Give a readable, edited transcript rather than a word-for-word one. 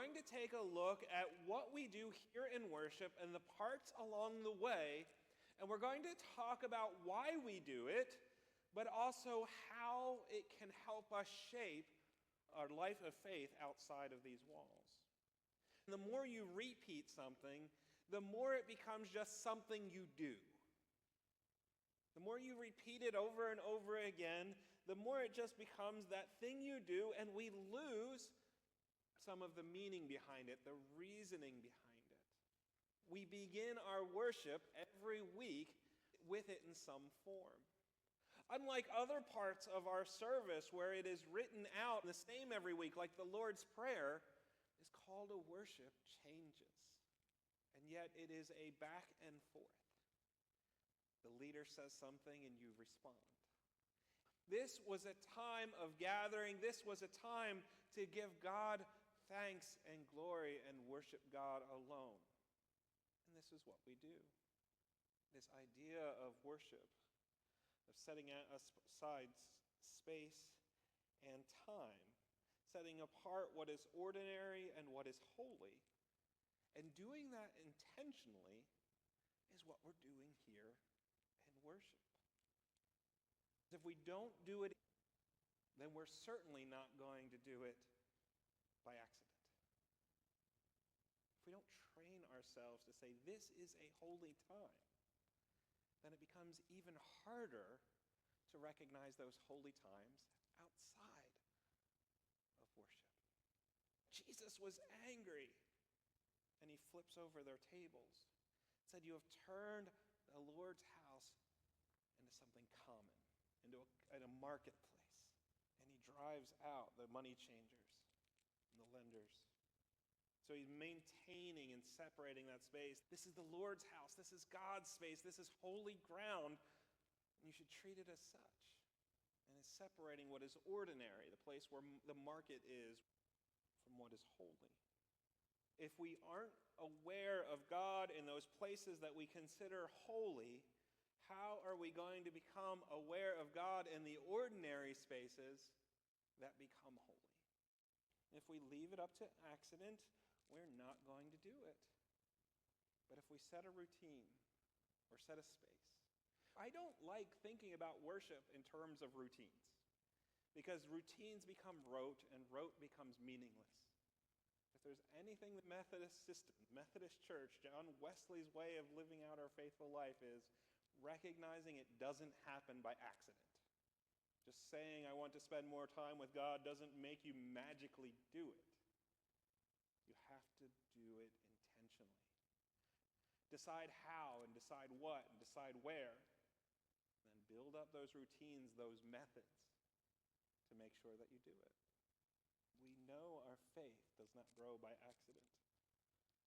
going to take a look at what we do here in worship and the parts along the way, and we're going to talk about why we do it, but also how it can help us shape our life of faith outside of these walls. And the more you repeat something, the more it becomes just something you do. The more you repeat it over and over again, the more it just becomes that thing you do, and we lose some of the meaning behind it, the reasoning behind it. We begin our worship every week with it in some form. Unlike other parts of our service where it is written out the same every week, like the Lord's Prayer, this call to worship changes. And yet it is a back and forth. The leader says something and you respond. This was a time of gathering. This was a time to give God thanks and glory and worship God alone. And this is what we do. This idea of worship, of setting aside space and time, setting apart what is ordinary and what is holy, and doing that intentionally is what we're doing here in worship. If we don't do it, then we're certainly not going to do it by accident. If we don't train ourselves to say, this is a holy time, then it becomes even harder to recognize those holy times outside of worship. Jesus was angry, and he flips over their tables. Said, you have turned the Lord's house into something common, into a marketplace. And he drives out the money changers and the lenders. So he's maintaining and separating that space. This is the Lord's house. This is God's space. This is holy ground. And you should treat it as such. And it's separating what is ordinary, the place where the market is, from what is holy. If we aren't aware of God in those places that we consider holy, how are we going to become aware of God in the ordinary spaces that become holy? If we leave it up to accident, we're not going to do it. But if we set a routine or set a space, I don't like thinking about worship in terms of routines, because routines become rote and rote becomes meaningless. If there's anything the Methodist system, Methodist Church, John Wesley's way of living out our faithful life is recognizing it doesn't happen by accident. Just saying I want to spend more time with God doesn't make you magically do it. You have to do it intentionally. Decide how and decide what and decide where. And then build up those routines, those methods to make sure that you do it. We know our faith does not grow by accident.